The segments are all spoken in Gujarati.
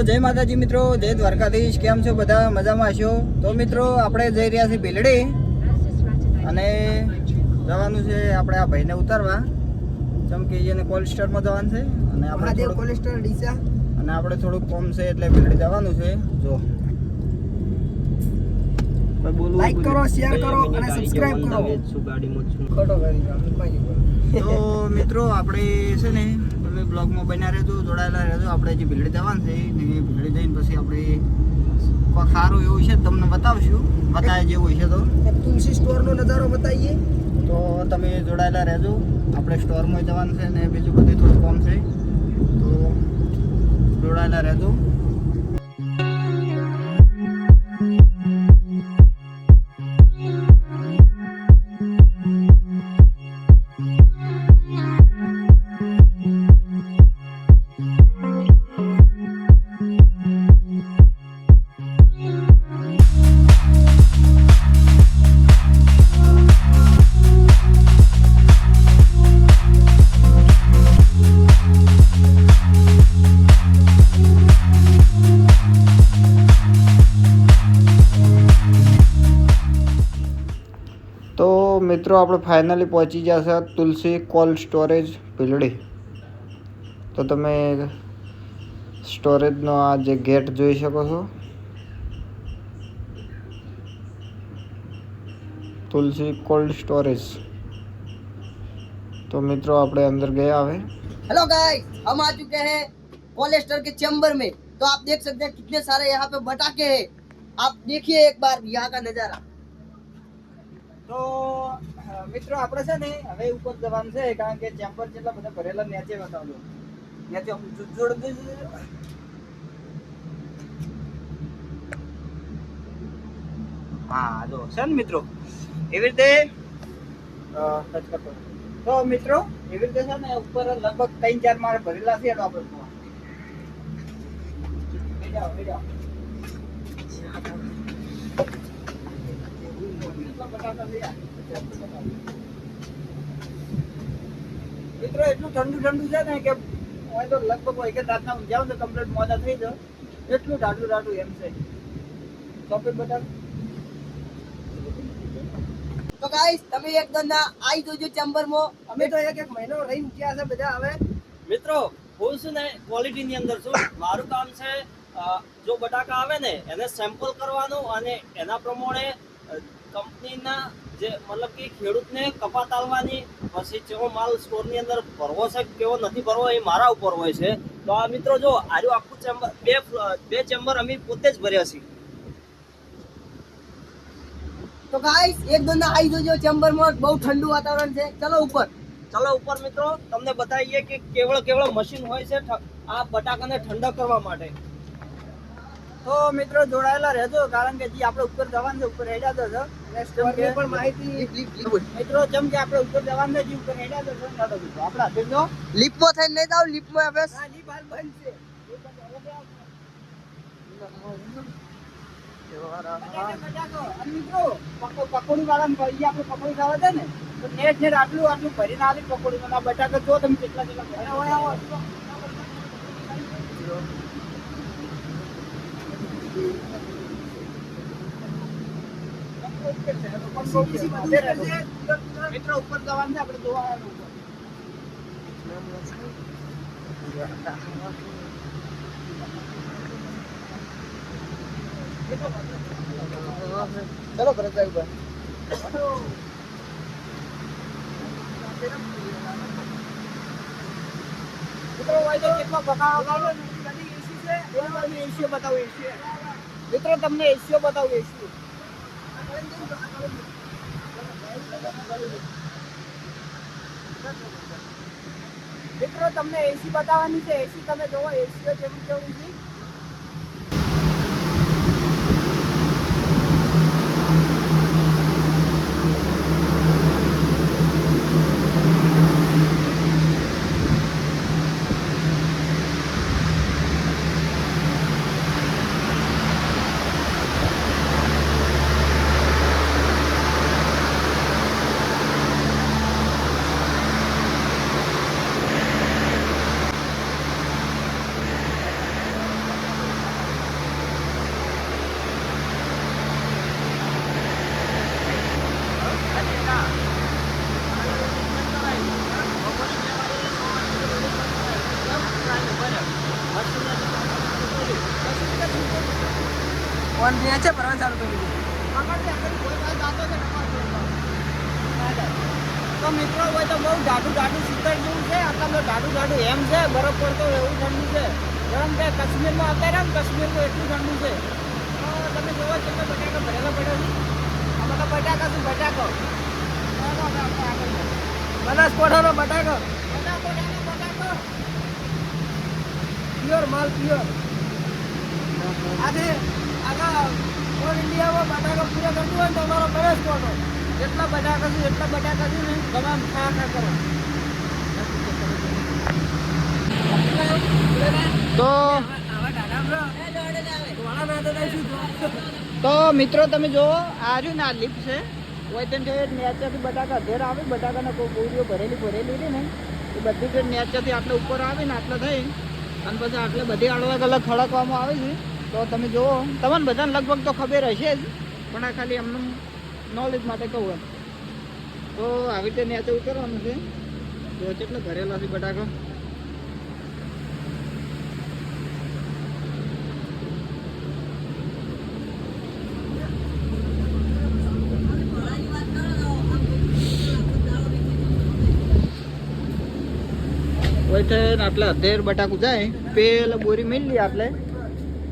જય માતાજી મિત્રો, જય દ્વારકાધીશ. કેમ છો બધા? મજામાં હશો? તો મિત્રો આપણે જઈ રહ્યા છીએ ભીલડી અને જવાનું છે આપણે આ ભાઈને ઉતારવા, જેમ કે એને કોલેસ્ટરમાં જવાનું છે અને આપણે કોલેસ્ટર ડીસા અને આપણે થોડુંક કોમ છે એટલે ભીલડી જવાનું છે. જો લાઈક કરો, શેર કરો અને સબસ્ક્રાઇબ કરો. તો મિત્રો આપણે છે ને તમે બ્લોગમાં બન્યા રહેજો, જોડાયેલા રહેજો. આપણે જે ભીલડી જવાનું છે ને ભીલડી જઈને પછી આપણે કોઈ સારું એવું છે તમને બતાવશું, બતાવે જેવું છે તો તુલસી સ્ટોરનો નજારો બતાવીએ. તો તમે જોડાયેલા રહેજો. આપણે સ્ટોરમાં જવાનું છે ને બીજું બધું થોડું કોમ છે, તો જોડાયેલા રહેજો. તો મિત્રો આપણે ફાઇનલી પહોંચી ગયા છે તુલસી કોલ્ડ સ્ટોરેજ ભીલડી. તો તમે સ્ટોરેજનો આ જે ગેટ જોઈ શકો છો, तुलसी कोल्ड स्टोरेज. तो मित्रों આપણે अंदर गए आवे. हेलो गाइस, हम आ चुके हैं कोलेस्टर के चैम्बर में. तो आप देख सकते हैं कितने सारे यहाँ पे बटाके हैं. आप देखिए एक बार यहाँ का नजारा. તો મિત્રો આપણે છે ને હવે ઉપર જવાનું છે, કારણ કે ચેમ્બર જેટલા બધા ભરેલા નેચે બતાવજો. નેચે જોડ દે. હા જો છે ને મિત્રો એવી રીતે ટચ કરતો. તો મિત્રો એવી રીતે છે ને ઉપર લગભગ 3-4 માળ ભરેલા છે. આપણે મિત્રો એટલું ઠંડુ છે ને કે હું તો લગભગ હોય કે રાતના જાવ તો કમ્પ્લીટ મોજા થઈ જાવ, એટલું ઢાઢું એમ છે. Chocolate butter. તો ગાઈસ તમે એક દંડા આવી જોજો ચેમ્બર માં. અમે તો એક મહિનો રહીને ગયા છે બધા. હવે મિત્રો હું છું ને ક્વોલિટી ની અંદર છું. મારું કામ છે જો બટાકા આવે ને એને સેમ્પલ કરવાનું અને એના પ્રમાણે કંપનીના જે મતલબ કે ખેડૂતને કપાત આલવાની, પછી કેવો માલ સ્ટોરની અંદર ભરવો છે કેવો નથી ભરવો એ મારા ઉપર હોય છે. તો આ મિત્રો જો આર્યું આખું ચેમ્બર બે ચેમ્બર અમે પોતે જ ભર્યા છીએ. તો ગાઈસ એક દંડા આવી જોજો ચેમ્બર માં. બહુ ઠંડુ વાતાવરણ છે. ચલો ઉપર. ચલો ઉપર મિત્રો તમને બતાવીએ કે કેવળ મશીન હોય છે આ બટાકાને ઠંડા કરવા માટે. તો મિત્રો જોડાયેલા રહેજો, કારણ કે જે આપણે ઉપર જવાનું છે ઉપર હેડા દો છો સ્ટોરની પણ માહિતી. મિત્રો જેમ કે આપણે ઉપર જવાનું છે જે ઉપર હેડા દો છો આપણે હાથે જો લીપમાં થઈને નહીં જાવ. લીપમાં હવે લીપ હાલ બંધ છે. મિત્રો પકોડી વાળા આપણે પકોડી ખાવા છે ને તો નેટ આટલું ભરીને આવી પકોડી ના બટાકા જો તમે કેટલા મિત્રો ઉપર જવાનું છે આપણે જોવા. ચલો ભરતભાઈ ઉપર. મિત્રો હોય તો કેટલો બતાવો એસી બતાવું. એસી મિત્રો તમને એસીઓ બતાવું. એસી મિત્રો તમને એસી બતાવવાની છે. એસી તમે જોવો એસીઓ કેવું છે. ઓન રહ્યા છે પરવા ચાલુ કરી દીધું. તો મિત્રો હોય તો બહુ જાડું શીતળ જેવું છે, આટલા બધું જાડું એમ છે, બરફ પડતો હોય એવું ઠંડુ છે. જેમ કે કાશ્મીરમાં અત્યારે કાશ્મીરમાં એટલું ઠંડુ છે. તો તમે જોવો કેટલા બટાકા ભરેલા પડ્યા છે. આ બધા બટાકા શું બટાકો બનાસકોઠાનો બટાકો બટાકો પ્યોર માલ પ્યોર. આજે આખા ઓલ ઇન્ડિયામાં બટાકા પૂરા કરતું હોય તો અમારો બનાસકોઠો. એટલા બટાકા છે ને તમે આમ ખા કરો. તો મિત્રો તમે જુઓ આ રહ્યું ને આ લિફ્ટ છે. વૈતન જે નેચાથી બટાકા ઘેર આવે, બટાકાના બોરીઓ ભરેલી હતી ને એ બધી જે નેચાથી આટલે ઉપર આવે ને આટલે થઈ અને પછી આટલે બધી અલગ અલગ ખડકવામાં આવે છે. તો તમે જુઓ, તમને બધાને લગભગ તો ખબર હશે જ, પણ આ ખાલી એમનું નોલેજ માટે કહું એમ. તો આવી રીતે નેચે ઉતરવાનું છે. તો કેટલા ભરેલા છે બટાકા. આટલે અધેર બટાકું જાય પેલા બોરી મેલી આટલે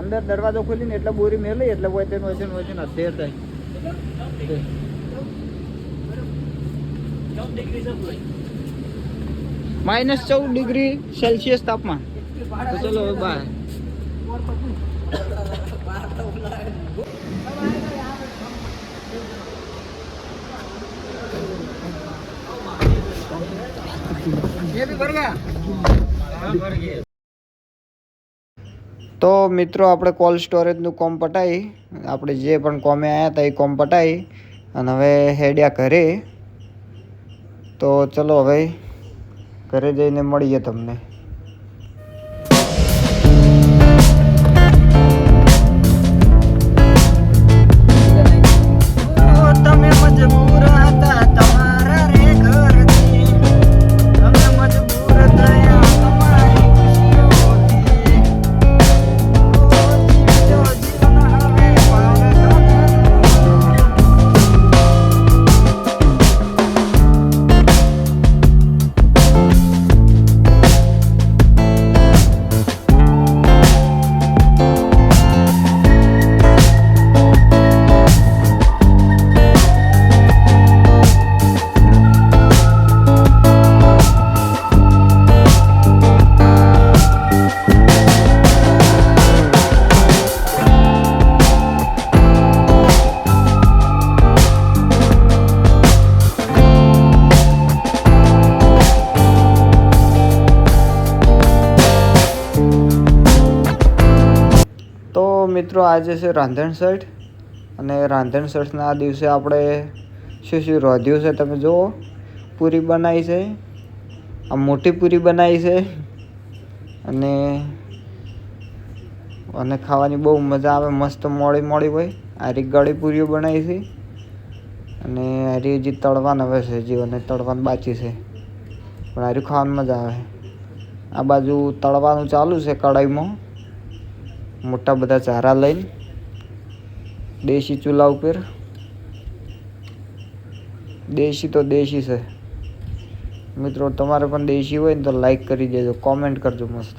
અંદર દરવાજો ખોલીને એટલે બોરી મેલી એટલે વચન અધેર થાય. -14 તાપમાન. તો ચલો હવે બાય. તો મિત્રો આપણે કોલ્ડ સ્ટોરેજનું કોમ પટાવી, આપણે જે પણ કોમે આવ્યા હતા એ કોમ પટાવી અને હવે હેડ્યા ઘરે. તો ચલો હવે ઘરે જઈને મળીએ તમને. તમે મજબૂર હતા તમારા રે ઘરથી, તમે મજબૂર થયા તમારી ખુશીઓથી. જીવન હવે પાર મિત્રો આજે છે રાંધણ છઠ અને રાંધણ છઠના દિવસે આપણે શું શું રોધ્યું છે તમે જુઓ. પૂરી બનાવી છે, આ મોટી પૂરી બનાવી છે અને ખાવાની બહુ મજા આવે, મસ્ત મોડી હોય. આ રીત ગળી પૂરીઓ બનાવી છે અને આ રીત હજી તળવાનું હવે છે, હજી અને તળવાનું બાકી છે પણ આ રીત ખાવાની મજા આવે. આ બાજુ તળવાનું ચાલુ છે કઢાઈમાં, મોટા બધા ચારા લઈને દેશી ચૂલા ઉપર. દેશી તો દેશી છે મિત્રો. તમારે પણ દેશી હોય ને તો લાઈક કરી દેજો, કોમેન્ટ કરજો મસ્ત.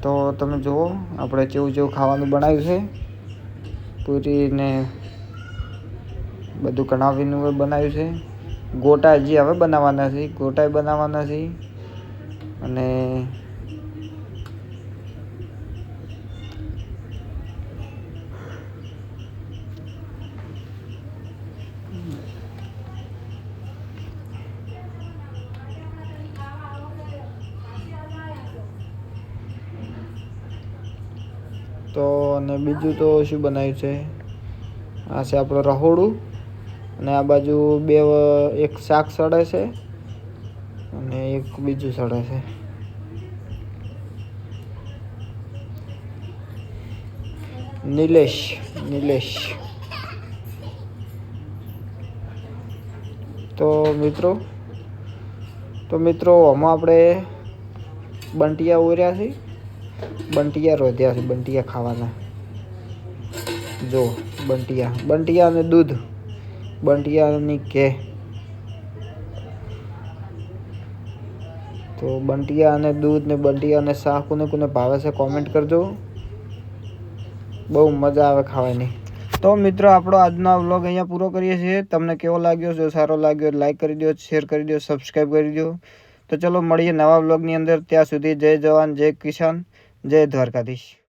તો તમે જુઓ આપણે જેવું ખાવાનું બનાવ્યું છે. પૂરીને બધું કણાવીનું બનાવ્યું છે. ગોટા હજી હવે બનાવવાના છે, ગોટા બનાવવાના છે અને તો અને બીજું તો શું બનાવ્યું છે, આ છે આપણું રહોડું અને આ બાજુ એક શાક સડે છે અને એક બીજું સડે છે. નિલેશ. તો મિત્રો આમાં આપણે બંટિયા ઓર્યા છે, બંટિયા રોધ્યા છે, બંટિયા ખાવાના. જો બંટિયા અને દૂધ, બંટિયાની ઘે. તો બંટિયા અને દૂધ ને બંટિયા અને શાક કોને કોને ભાવે છે કોમેન્ટ કરજો. બહુ મજા આવે ખાવાની. તો મિત્રો આપણો આજનો આ વ્લોગ અહીંયા પૂરો કરીએ છીએ. તમને કેવો લાગ્યો? જો સારો લાગ્યો લાઈક કરી દો, શેર કરી દો, સબસ્ક્રાઈબ કરી દો. તો ચલો મળીએ નવા વ્લોગની અંદર. ત્યાં સુધી જય જવાન, જય કિસાન, જય દ્વારકાધીશ.